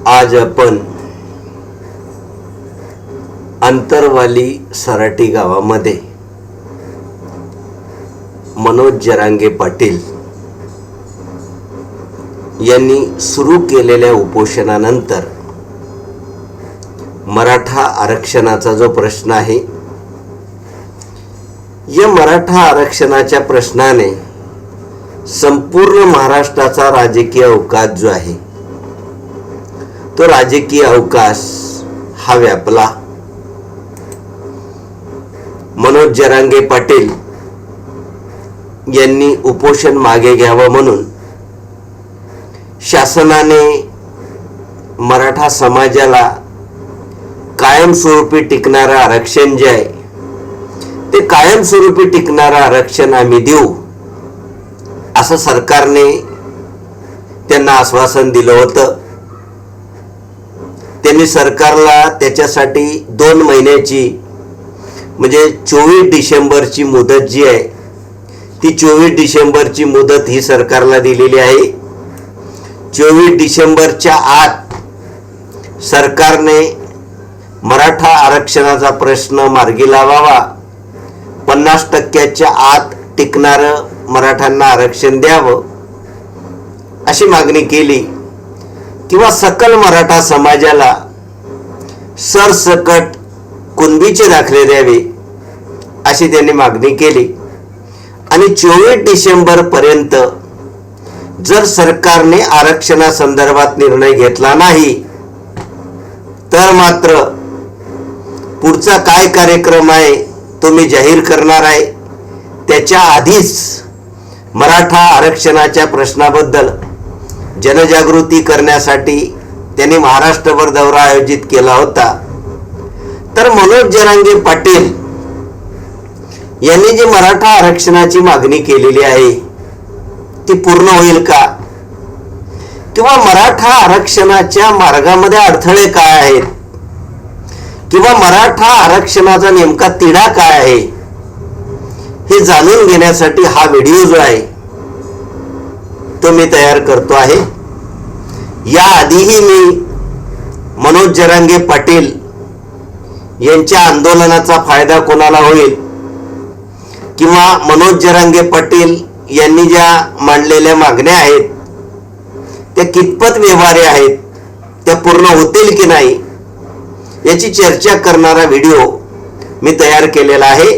आज आपण अंतरवाली सराटी गावामध्ये मनोज जरांगे पाटील यांनी सुरू केलेल्या उपोषणानंतर मराठा आरक्षणाचा जो प्रश्न आहे, या मराठा आरक्षणाच्या प्रश्नाने संपूर्ण महाराष्ट्राचा राजकीय अवकाश जो आहे तो राजकीय अवकाश हा व्यापला. मनोज जरांगे पाटील यांनी उपोषण मागे घ्यावं म्हणून शासनाने मराठा समाजाला कायमस्वरूपी टिकणारं आरक्षण जे आहे ते कायमस्वरूपी त्याला आरक्षण आम्ही देऊ असं सरकारने त्यांना आश्वासन दिलं होतं. त्यांनी सरकारला त्याच्यासाठी 2 महिन्याची म्हणजे 24 डिसेंबरची मुदत जी आहे ती 24 डिसेंबरची मुदत ही सरकारला दिलेली आहे. 24 डिसेंबरच्या आत सरकारने मराठा आरक्षणाचा प्रश्न मार्गी लावावा, 50% आत टिकणारं मराठ्यांना आरक्षण द्यावं अशी मागणी केली किंवा सकल मराठा समाजाला सरसकट कुणबीचे दाखले द्यावे अशी त्यांनी मागणी केली. आणि 24 डिसेंबर पर्यंत जर सरकारने आरक्षणासंदर्भात निर्णय घेतला नाही तर मात्र पुढचा काय कार्यक्रम आहे तो मी जाहीर करणार आहे. त्याच्या आधीच मराठा आरक्षणाच्या प्रश्नाबद्दल जनजागृती करण्यासाठी त्यांनी महाराष्ट्रभर दौरा आयोजित केला होता. तर मनोज जरांगे पाटील यांनी जी मराठा आरक्षणाची मागणी केलेली आहे ती पूर्ण होईल का, किंवा मराठा आरक्षणाच्या मार्गामध्ये अडथळे काय आहेत, किंवा मराठा आरक्षणाचा नेमका तिढा काय आहे हे जाणून घेण्यासाठी हा व्हिडिओ जो आहे तो मी तयार करतो आहे. या आधीही मी मनोज जरांगे पाटील यांच्या आंदोलनाचा फायदा कोणाला होईल किंवा मनोज जरांगे पाटील यांनी ज्या मांडलेल्या मागण्या आहेत त्या कितपत व्यवहार्य आहेत, त्या पूर्ण होतील की नाही याची चर्चा करणारा व्हिडिओ मी तयार केलेला आहे.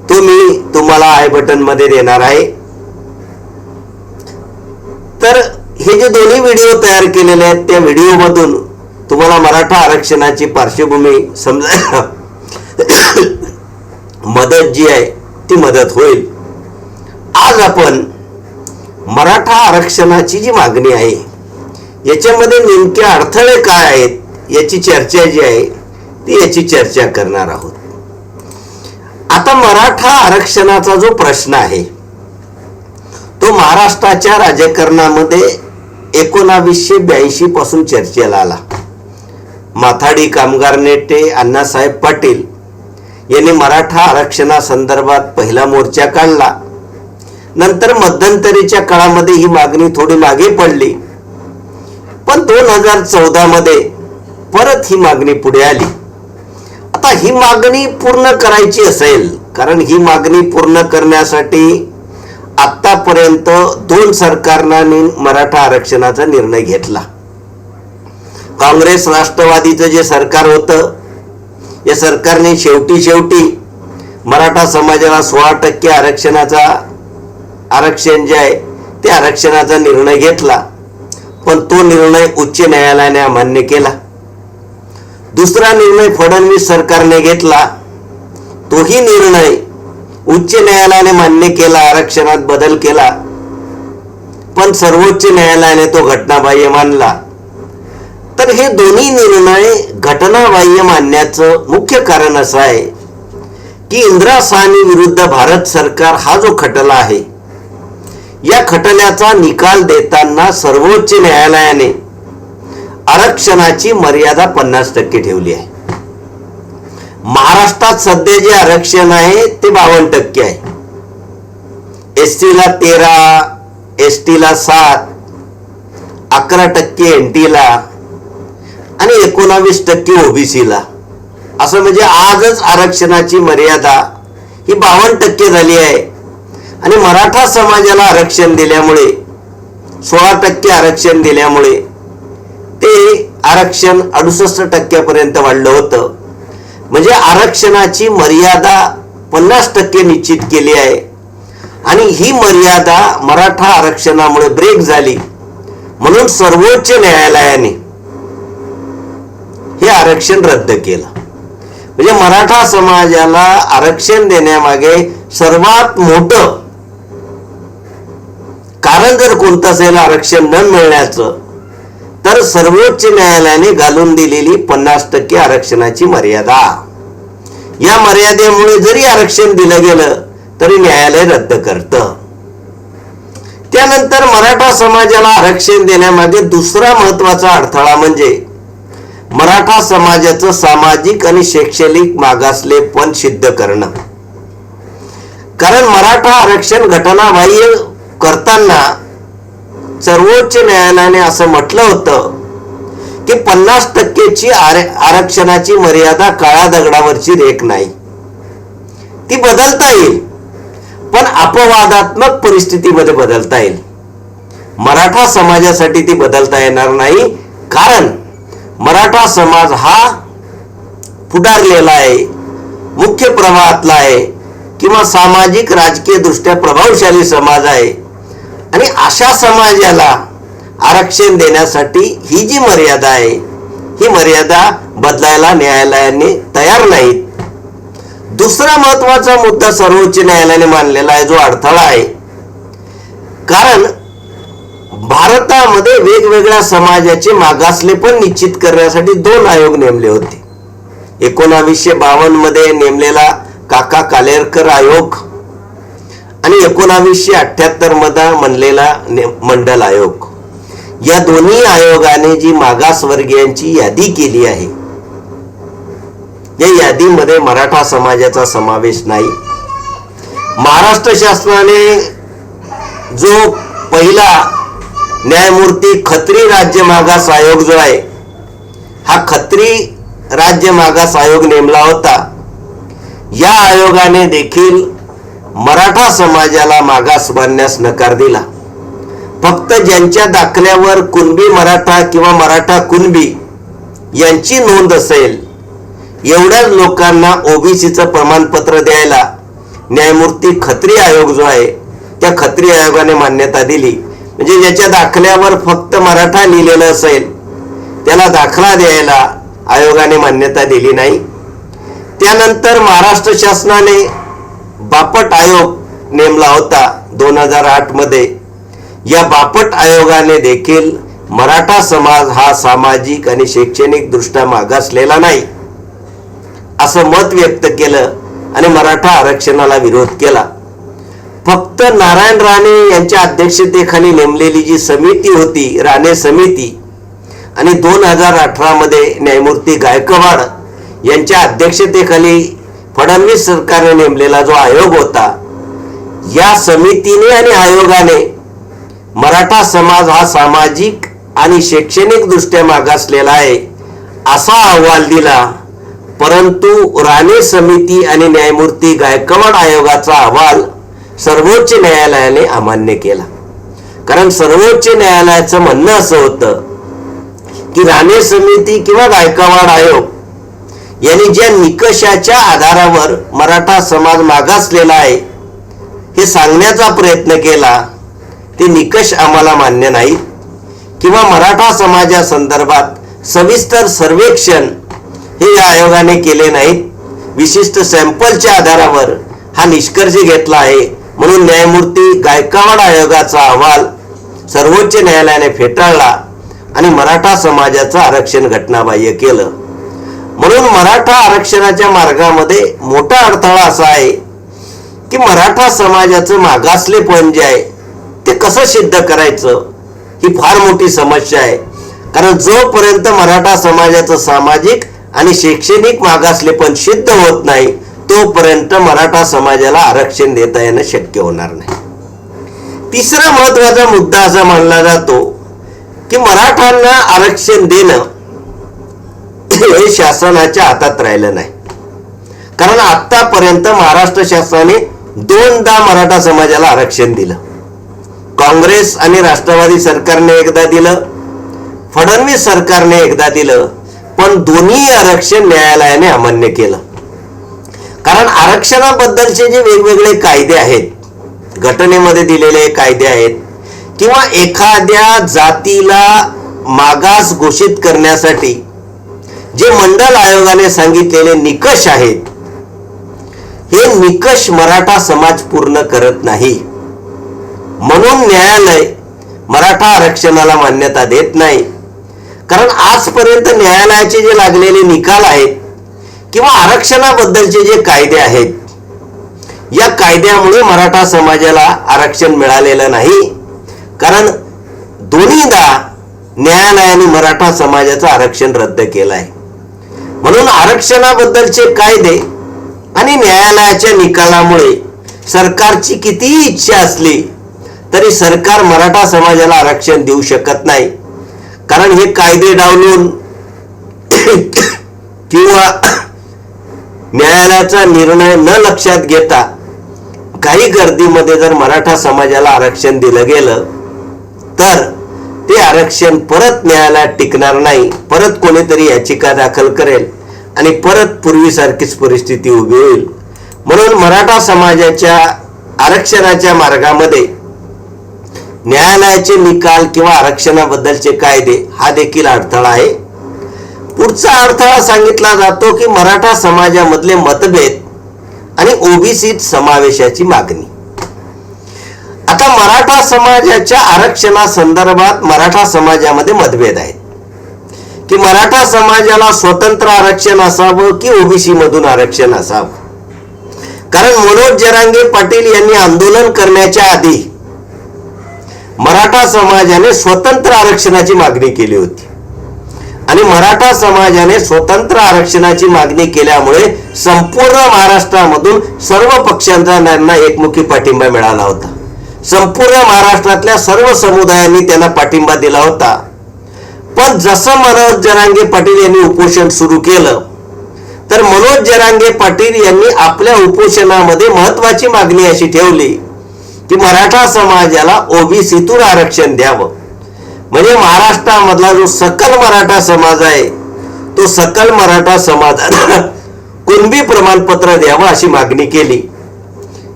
तो मी तुम्हाला आय बटन मध्ये देणार आहे. तर हे जे दोन्ही व्हिडिओ तयार केलेले आहेत त्या व्हिडिओ मधून तुम्हाला मराठा आरक्षणाची पार्श्वभूमी समजा मदत जी आहे ती मदत होईल. आज आपण मराठा आरक्षणाची जी मागणी आहे याच्यामध्ये नेमके अडथळे काय आहेत याची चर्चा जी आहे ती याची चर्चा करणार आहोत. आता मराठा आरक्षणाचा जो प्रश्न आहे तो महाराष्ट्राच्या राजकारणामध्ये 1982 पासून चर्चेला आला. माथाडी कामगार नेते अण्णासाहेब पाटील यांनी मराठा आरक्षणासंदर्भात पहिला मोर्चा काढला. नंतर मध्यंतरीच्या काळामध्ये ही मागणी थोडी मागे पडली, पण 2014 मध्ये परत ही मागणी पुढे आली. आता ही मागणी पूर्ण करायची असेल, कारण ही मागणी पूर्ण करण्यासाठी आतापर्यंत 2 सरकारने मराठा आरक्षणाचा निर्णय घेतला. काँग्रेस राष्ट्रवादीचं जे सरकार होतं या सरकारने शेवटी मराठा समाजाला 16% आरक्षण जे आहे त्या आरक्षणाचा निर्णय घेतला, पण तो निर्णय उच्च न्यायालयाने अमान्य केला. दुसरा निर्णय फडणवीस सरकारने घेतला, तोही निर्णय उच्च न्यायालयाने मान्य केला, आरक्षणात बदल केला, पण सर्वोच्च न्यायालयाने तो घटनाबाह्य मानला. तर हे दोन्ही निर्णय घटनाबाह्य मानण्याचं मुख्य कारण असं आहे की इंदिरा साहनी विरुद्ध भारत सरकार हा जो खटला आहे या खटल्याचा निकाल देताना सर्वोच्च न्यायालयाने आरक्षणाची मर्यादा 50% ठेवली आहे. महाराष्ट्रात सध्या जे आरक्षण आहे ते 52% आहे. एसटी ला 13, एसटी ला 7, 11% एनटी ला आणि 19% ओबीसीला. असं म्हणजे आजच आरक्षणाची मर्यादा ही 52% झाली आहे. आणि मराठा समाजाला आरक्षण दिल्यामुळे 16% आरक्षण दिल्यामुळे ते आरक्षण 68% वाढलं होतं. म्हणजे आरक्षणाची मर्यादा 50% निश्चित केली आहे. आणि ही मर्यादा मराठा आरक्षणामुळे ब्रेक झाली, म्हणून सर्वोच्च न्यायालयाने हे आरक्षण रद्द केलं. म्हणजे मराठा समाजाला आरक्षण देण्यामागे सर्वात मोठं कारण जर कोणतं असेल आरक्षण न मिळण्याचं, तर सर्वोच्च न्यायालयाने घालून दिलेली 50% आरक्षणाची मर्यादा. या मर्यादेमुळे जरी आरक्षण दिलं गेलं तरी न्यायालय रद्द करतं. त्यानंतर मराठा समाजाला आरक्षण देण्यामागे दुसरा महत्वाचा अडथळा म्हणजे मराठा समाजाचं सामाजिक आणि शैक्षणिक मागासलेपण सिद्ध करणं. कारण मराठा आरक्षण घटनाबाह्य करताना सर्वोच्च न्यायालयाने असं म्हटलं होतं की 50%ची आरक्षणाची मर्यादा काळ्या दगडावरची रेख नाही, ती बदलता येईल, पण अपवादात्मक परिस्थितीमध्ये बदलता येईल. मराठा समाजासाठी ती बदलता येणार नाही, कारण मराठा समाज हा पुढारलेला आहे, मुख्य प्रवाहातला आहे किंवा सामाजिक राजकीय दृष्ट्या प्रभावशाली समाज आहे. आणि अशा समाजाला आरक्षण देण्यासाठी ही जी मर्यादा आहे, ही मर्यादा बदलायला न्यायालयाने तयार नाहीत. दुसरा महत्वाचा मुद्दा सर्वोच्च न्यायालयाने मानलेला आहे, जो अडथळा आहे. कारण भारतामध्ये वेगवेगळ्या समाजाचे मागासलेपण निश्चित करण्यासाठी 2 आयोग नेमले होते. 1952 मध्ये नेमलेला काका कालेरकर आयोग आणि 1978 मध्ये म्हणलेला मंडल आयोग. या दोन्ही आयोगाने जी मागासवर्गीयांची यादी केली आहे, या यादीमध्ये मराठा समाजाचा समावेश नाही. महाराष्ट्र शासनाने जो पहिला न्यायमूर्ती खत्री राज्य मागास आयोग जो आहे, हा खत्री राज्य मागास आयोग नेमला होता. या आयोगाने देखील मराठा समाजाला मागास मानण्यास नकार दिला. फक्त ज्यांच्या दाखल्यावर कुणबी मराठा किंवा मराठा कुणबी यांची नोंद असेल, एवढ्याच लोकांना ओबीसीचं प्रमाणपत्र द्यायला न्यायमूर्ती खत्री आयोग जो आहे, त्या खत्री आयोगाने मान्यता दिली. म्हणजे ज्याच्या दाखल्यावर फक्त मराठा लिहिलेलं असेल त्याला दाखला द्यायला आयोगाने मान्यता दिली नाही. त्यानंतर महाराष्ट्र शासनाने बापट आयोग नेमला होता 2008 मध्ये. या बापट आयोगाने देखील मराठा समाज हा सामाजिक आणि शैक्षणिक दृष्ट्या मागासलेला नाही असं मत व्यक्त केलं आणि मराठा आरक्षणाला विरोध केला. फक्त नारायण राणे यांच्या अध्यक्षतेखाली नेमलेली जी समिती होती, राणे समिती, आणि 2018 मध्ये न्यायमूर्ती गायकवाड यांच्या अध्यक्षतेखाली फडणवीस सरकारने नेमलेला जो आयोग होता, या समितीने आणि आयोगाने मराठा समाज हा सामाजिक आणि शैक्षणिक दृष्ट्या मागासलेला आहे असा अहवाल दिला. परंतु राणे समिती आणि न्यायमूर्ती गायकवाड आयोगाचा अहवाल सर्वोच्च न्यायालयाने अमान्य केला. कारण सर्वोच्च न्यायालयाचं म्हणणं असं होतं की राणे समिती किंवा गायकवाड आयोग यांनी ज्या निकषाच्या आधारावर मराठा समाज मागासलेला आहे हे सांगण्याचा प्रयत्न केला, ते निकष आम्हाला मान्य नाहीत, किंवा मराठा समाजा संदर्भात सविस्तर सर्वेक्षण हे या आयोगाने केले नाहीत. विशिष्ट सॅम्पलच्या आधारावर हा निष्कर्ष घेतला आहे. म्हणून न्यायमूर्ती गायकवाड आयोगाचा अहवाल सर्वोच्च न्यायालयाने फेटाळला आणि मराठा समाजाचं आरक्षण घटनाबाह्य केलं. म्हणून मराठा आरक्षणाच्या मार्गामध्ये मोठा अडथळा असा आहे की मराठा समाजाचं मागासलेपण जे आहे ते कसं सिद्ध करायचं, ही फार मोठी समस्या आहे. कारण जोपर्यंत मराठा समाजाचं सामाजिक आणि शैक्षणिक मागासलेपण सिद्ध होत नाही, तोपर्यंत मराठा समाजाला आरक्षण देता येणं शक्य होणार नाही. तिसरा महत्वाचा मुद्दा असा मानला जातो की मराठांना आरक्षण देणं शासनाच्या हातात राहिलं नाही. कारण आतापर्यंत महाराष्ट्र शासनाने 2दा मराठा समाजाला आरक्षण दिलं. काँग्रेस आणि राष्ट्रवादी सरकारने एकदा दिलं, फडणवीस सरकारने एकदा दिलं, पण दोन्ही आरक्षण न्यायालयाने अमान्य केलं. कारण आरक्षणाबद्दलचे जे वेगवेगळे कायदे आहेत, घटनेमध्ये दिलेले कायदे आहेत, किंवा एखाद्या जातीला मागास घोषित करण्यासाठी जे मंडल आयोगाने सांगितलेले निकष आहेत, हे निकष मराठा समाज पूर्ण करत नाही. म्हणून न्यायालय मराठा आरक्षणाला मान्यता देत नाही. कारण आजपर्यंत न्यायालयाचे जे लागलेले निकाल आहेत किंवा आरक्षणाबद्दलचे जे कायदे आहेत, या कायद्यामुळे मराठा समाजाला आरक्षण मिळालेलं नाही. कारण दोन्हीदा न्यायालयाने मराठा समाजाचं आरक्षण रद्द केलं आहे. म्हणून आरक्षणाबद्दलचे कायदे आणि न्यायालयाच्या निकालामुळे सरकारची कितीही इच्छा असली तरी सरकार मराठा समाजाला आरक्षण देऊ शकत नाही. कारण हे कायदे डावलून किंवा न्यायालयाचा निर्णय न लक्षात घेता काही गर्दीमध्ये जर मराठा समाजाला आरक्षण दिलं गेलं तर ते आरक्षण परत न्यायालयात टिकणार नाही. परत कोणीतरी याचिका दाखल करेल आणि परत पूर्वीसारखीच परिस्थिती उभी होईल. म्हणून मराठा समाजाच्या आरक्षणाच्या मार्गामध्ये न्यायालयाचे निकाल किंवा आरक्षणाबद्दलचे कायदे हा देखील अडथळा आहे. पुढचा अडथळा सांगितला जातो की मराठा समाजामधले मतभेद आणि ओबीसी समावेशाची मागणी. आता मराठा समाजाच्या आरक्षणासंदर्भात मराठा समाजामध्ये मतभेद आहेत की मराठा समाजाला स्वतंत्र आरक्षण असावं की ओबीसी मधून आरक्षण असावं. कारण मनोज जरांगे पाटील यांनी आंदोलन करण्याच्या आधी मराठा समाजाने स्वतंत्र आरक्षणाची मागणी केली होती आणि मराठा समाजाने स्वतंत्र आरक्षणाची मागणी केल्यामुळे संपूर्ण महाराष्ट्रामधून सर्व पक्षांचा त्यांना एकमुखी पाठिंबा मिळाला होता. संपूर्ण महाराष्ट्रातल्या सर्व समुदायांनी त्यांना पाठिंबा दिला होता. पण जसं मनोज जरांगे पाटील यांनी उपोषण सुरू केलं तर मनोज जरांगे पाटील यांनी आपल्या उपोषणामध्ये महत्वाची मागणी अशी ठेवली की मराठा समाजाला ओबीसीतून आरक्षण द्यावं. म्हणजे महाराष्ट्रामधला जो सकल मराठा समाज आहे तो सकल मराठा समाजाला कुणबी प्रमाणपत्र द्यावं अशी मागणी केली.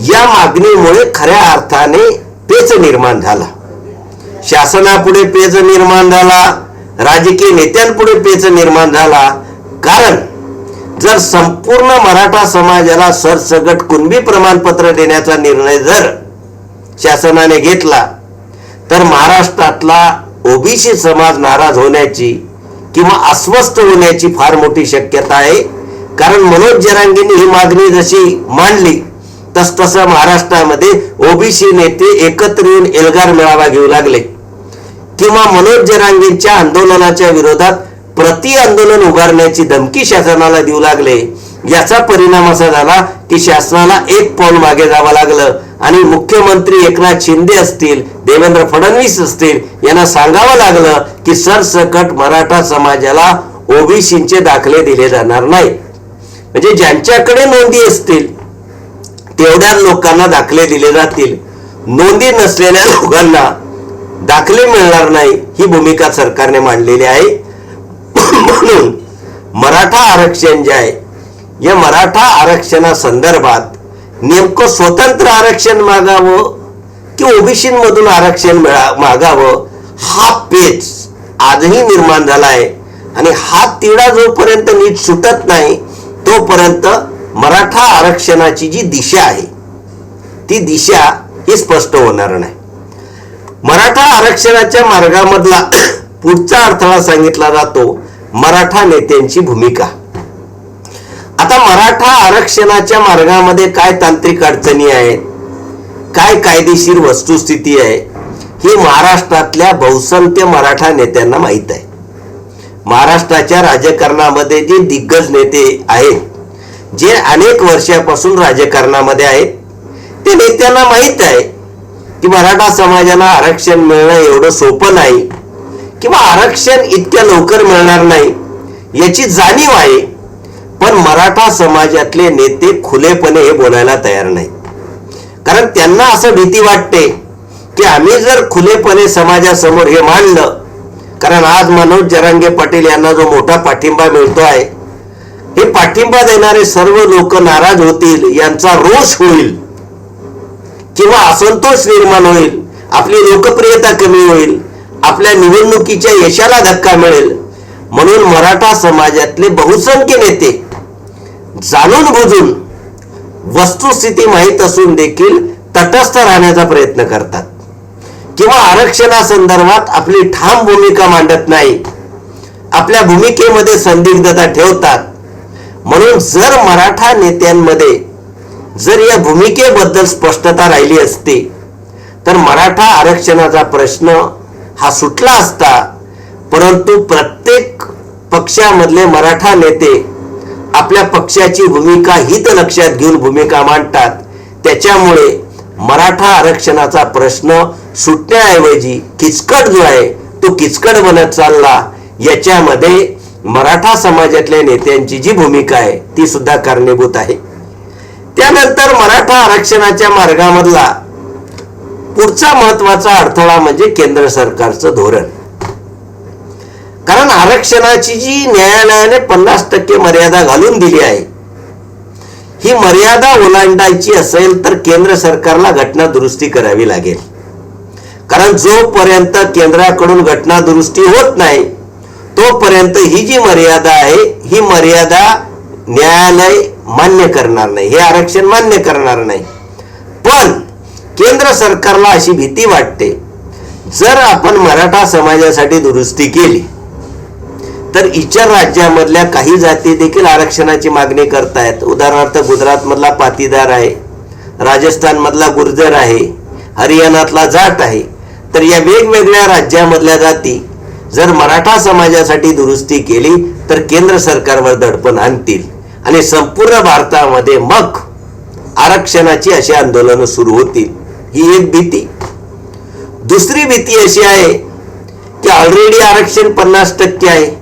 या मागणीमुळे खऱ्या अर्थाने पेच निर्माण झाला. शासनापुढे पेच निर्माण झाला, राजकीय नेत्यांपुढे पेच निर्माण झाला. कारण जर संपूर्ण मराठा समाजाला सरसकट कुणबी प्रमाणपत्र देण्याचा निर्णय जर शासनाने घेतला तर महाराष्ट्रातला ओबीसी समाज नाराज होण्याची किंवा अस्वस्थ होण्याची फार मोठी शक्यता आहे. कारण मनोज जरांगेंनी ही मागणी जशी मांडली तसतसं महाराष्ट्रामध्ये ओबीसी नेते एकत्र येऊन एल्गार मेळावा घेऊ लागले किंवा मनोज जरांगेंच्या आंदोलनाच्या विरोधात प्रति आंदोलन उभारण्याची धमकी शासनाला देऊ लागले. याचा परिणाम असा झाला की शासनाला एक पाऊल मागे जावं लागलं आणि मुख्यमंत्री एकनाथ शिंदे असतील, देवेंद्र फडणवीस असतील यांना सांगावं लागलं की सरसकट मराठा समाजाला ओबीसीचे दाखले दिले जाणार नाही. म्हणजे ज्यांच्याकडे नोंदी असतील तेवढ्या लोकांना दाखले दिले जातील, नोंदी नसलेल्या लोकांना दाखले मिळणार नाही, ही भूमिका सरकारने मांडलेली आहे. म्हणून मराठा आरक्षण जे आहे या मराठा आरक्षणासंदर्भात नेमकं स्वतंत्र आरक्षण मागावं की ओबीसी मधून आरक्षण मागावं हा पेच आजही निर्माण झाला आहे. आणि हा तिढा जोपर्यंत नीट सुटत नाही तोपर्यंत मराठा आरक्षणाची जी दिशा आहे ती दिशा ही स्पष्ट होणार नाही. मराठा आरक्षणाच्या मार्गामधला पुढचा अडथळा सांगितला जातो मराठा नेत्यांची भूमिका. आता मराठा आरक्षणाच्या मार्गामध्ये काय तांत्रिक अडचणी आहेत, काय कायदेशीर वस्तुस्थिती आहे हे महाराष्ट्रातल्या बहुसंख्य मराठा नेत्यांना माहीत आहे. महाराष्ट्राच्या राजकारणामध्ये जे दिग्गज नेते आहेत, जे अनेक वर्षापासून राजकारणामध्ये आहेत, ते नेत्यांना माहीत आहे की मराठा समाजाला आरक्षण मिळणं एवढं सोपं नाही किंवा आरक्षण इतक्या लवकर मिळणार नाही याची जाणीव आहे, पण मराठा समाजातले नेते खुलेपणे हे बोलायला तयार नाहीत. कारण त्यांना असं भीती वाटते की आम्ही जर खुलेपणे समाजासमोर हे मांडलं, कारण आज मनोज जरांगे पाटील यांना जो मोठा पाठिंबा मिळतो आहे, हे पाठिंबा देणारे सर्व लोक नाराज होतील, यांचा रोष होईल किंवा असंतोष निर्माण होईल, आपली लोकप्रियता कमी होईल, आपल्या निवडणुकीच्या यशाला धक्का मिळेल. म्हणून मराठा समाजातले बहुसंख्य नेते जाणून बुजून वस्तुस्थिती माहीत असून देखील तटस्थ राहण्याचा प्रयत्न करतात किंवा आरक्षणासंदर्भात आपली ठाम भूमिका मांडत नाही, आपल्या भूमिकेमध्ये संदिग्धता ठेवतात. म्हणून जर मराठा नेत्यांमध्ये जर या भूमिकेबद्दल स्पष्टता राहिली असती तर मराठा आरक्षणाचा प्रश्न हा सुटला असता. परंतु प्रत्येक पक्षामधले मराठा नेते आपल्या पक्षाची भूमिका हित लक्षात घेऊन भूमिका मांडतात. त्याच्यामुळे मराठा आरक्षणाचा प्रश्न सुटण्याऐवजी किचकट जो आहे तो किचकट बनत चालला. याच्यामध्ये मराठा समाजातल्या नेत्यांची जी भूमिका आहे ती सुद्धा कारणीभूत आहे. त्यानंतर मराठा आरक्षणाच्या मार्गामधला पुढचा महत्वाचा अडथळा म्हणजे केंद्र सरकारचं धोरण. कारण आरक्षणाची जी न्यायालयाने 50% मर्यादा घालून दिली आहे, ही मर्यादा ओलांडायची असेल तर केंद्र सरकारला घटना दुरुस्ती करावी लागेल. कारण जोपर्यंत केंद्राकडून घटना दुरुस्ती होत नाही तोपर्यंत ही जी मर्यादा आहे ही मर्यादा न्यायालय मान्य करणार नाही, हे आरक्षण मान्य करणार नाही. पण केंद्र सरकारला अशी भीती वाटते, जर आपण मराठा समाजासाठी दुरुस्ती केली तर इतर राज्यामधल्या काही जाती देखील आरक्षणाची मागणी करतायत. उदाहरणार्थ गुजरात मधला पाटीदार आहे, राजस्थान मधला गुर्जर आहे, हरियाणातला जाट आहे. तर या वेगवेगळ्या राज्यामधल्या जाती जर मराठा समाजासाठी दुरुस्ती केली तर केंद्र सरकारवर दडपण आणतील आणि संपूर्ण भारतामध्ये मग आरक्षणाची अशी आंदोलनं सुरू होतील. ही एक भीती. दुसरी भीती अशी आहे की ऑलरेडी आरक्षण 50% आहे,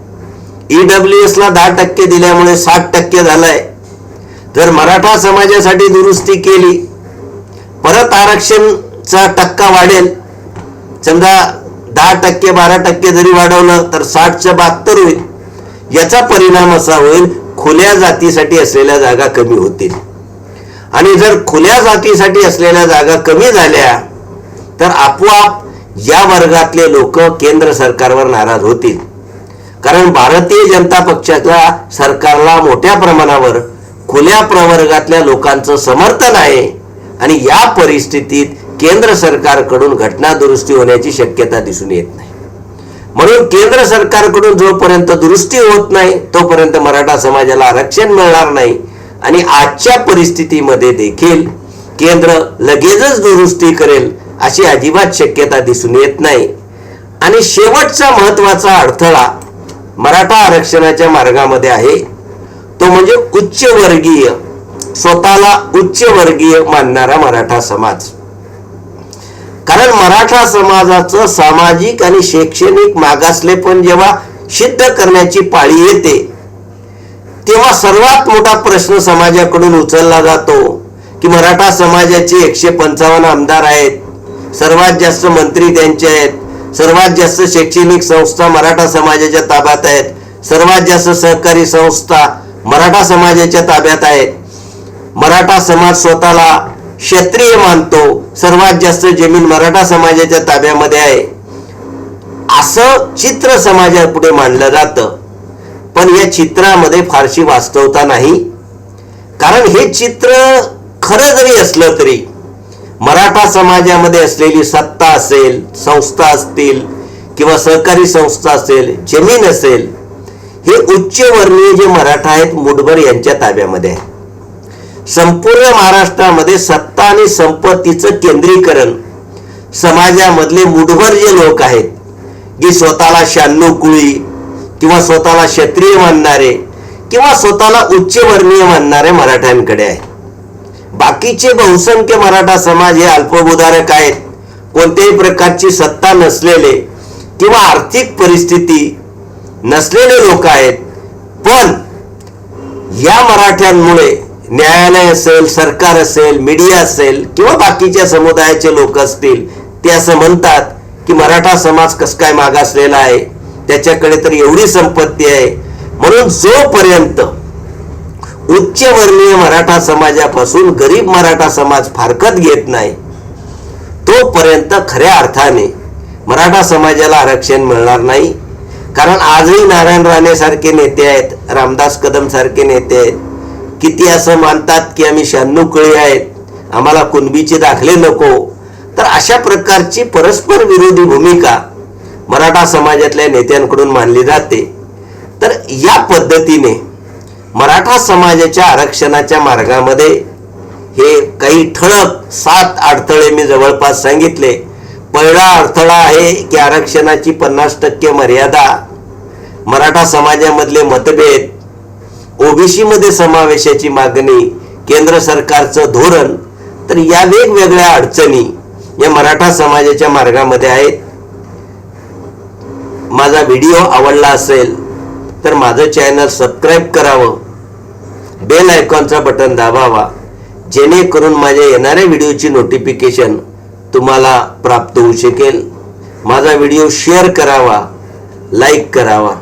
EWS ला 10% दिल्यामुळे 60% झालंय. जर मराठा समाजासाठी दुरुस्ती केली परत आरक्षणचा टक्का वाढेल. समजा 10% 12% जरी वाढवलं तर 60च्या 72 होईल. याचा परिणाम असा होईल खुल्या जातीसाठी असलेल्या जागा कमी होतील आणि जर खुल्या जातीसाठी असलेल्या जागा कमी झाल्या तर आपोआप या वर्गातले लोक केंद्र सरकारवर नाराज होतील. कारण भारतीय जनता पक्षाच्या सरकारला मोठ्या प्रमाणावर खुल्या प्रवर्गातल्या लोकांचं समर्थन आहे आणि या परिस्थितीत केंद्र सरकारकडून घटना दुरुस्ती होण्याची शक्यता दिसून येत नाही. म्हणून केंद्र सरकारकडून जोपर्यंत दुरुस्ती होत नाही तोपर्यंत मराठा समाजाला आरक्षण मिळणार नाही आणि आजच्या परिस्थितीमध्ये देखील केंद्र लगेचच दुरुस्ती करेल अशी अजिबात शक्यता दिसून येत नाही. आणि शेवटचा महत्वाचा अडथळा मराठा आरक्षणाच्या मार्गामध्ये आहे तो म्हणजे उच्चवर्गीय, स्वतःला उच्चवर्गीय मानणारा मराठा समाज. कारण मराठा समाजाचं सामाजिक आणि शैक्षणिक मागासलेपण जेव्हा सिद्ध करण्याची पाळी येते तेव्हा सर्वात मोठा प्रश्न समाजाकडून उचलला जातो की मराठा समाजाचे 155 आमदार आहेत, सर्वात जास्त मंत्री त्यांचे आहेत, सर्वात जास्त शैक्षणिक संस्था मराठा समाजाच्या ताब्यात आहेत, सर्वात जास्त सहकारी संस्था मराठा समाजाच्या ताब्यात आहेत, मराठा समाज स्वतःला क्षत्रिय मानतो, सर्वात जास्त जमीन मराठा समाजाच्या ताब्यामध्ये आहे, असं चित्र समाजापुढे मांडलं जातं. पण या चित्रामध्ये फारशी वास्तवता नाही. कारण हे चित्र खरं जरी असलं तरी मराठा समाजामध्ये असलेली सत्ता असेल, संस्था असतील किंवा सहकारी संस्था असेल, जमीन असेल, हे उच्चवर्णीय जे मराठा आहेत मुठभर यांच्या ताब्यामध्ये आहे. संपूर्ण महाराष्ट्रामध्ये सत्ता आणि संपत्तीचं केंद्रीकरण समाजामधले मुठभर जे लोक आहेत, जे स्वतःला 96 कुळी किंवा स्वतःला क्षत्रिय मानणारे किंवा स्वतःला उच्चवर्णीय मानणारे मराठ्यांकडे आहे. बाकीचे बहुसंख्य मराठा समाज हे अल्पभूधारक आहेत, कोणत्याही प्रकारची सत्ता नसलेले किंवा आर्थिक परिस्थिती नसलेले लोक आहेत. पण या मराठ्यांमुळे न्यायालय असेल, सरकार असेल, मीडिया असेल किंवा बाकीच्या समुदायाचे लोक असतील, ते असं म्हणतात की मराठा समाज कस काय मागासलेला आहे, त्याच्याकडे तर एवढी संपत्ती आहे. म्हणून जोपर्यंत उच्चवर्णीय मराठा समाजापासून गरीब मराठा समाज फारकत घेत नाही, तोपर्यंत खऱ्या अर्थाने मराठा समाजाला आरक्षण मिळणार नाही. कारण आजही नारायण राणे सारखे नेते आहेत, रामदास कदम सारखे नेते आहेत, किती असं मानतात की आम्ही 96 कळी आहेत, आम्हाला कुणबीचे दाखले नको. तर अशा प्रकारची परस्पर विरोधी भूमिका मराठा समाजातल्या नेत्यांकडून मानली जाते. तर या पद्धतीने मराठा समाजाच्या आरक्षणाच्या मार्गामध्ये हे काही ठळक 7 अडथळे मी जवळपास सांगितले. पहिला अडथळा आहे की आरक्षणाची 50% मर्यादा, मराठा समाजामधले मतभेद, ओबीसी मध्ये समावेशाची मागणी, केंद्र सरकारचं धोरण. तर या वेगवेगळ्या अडचणी या मराठा समाजाच्या मार्गामध्ये आहेत. माझा व्हिडिओ आवडला असेल तर माझं चॅनल सबस्क्राईब करावं, बेल आयकॉनचा बटन दाबावा, जेणेकरून माझ्या येणाऱ्या व्हिडिओची नोटिफिकेशन तुम्हाला प्राप्त होऊ शकेल. माझा व्हिडिओ शेअर करावा, लाईक करावा.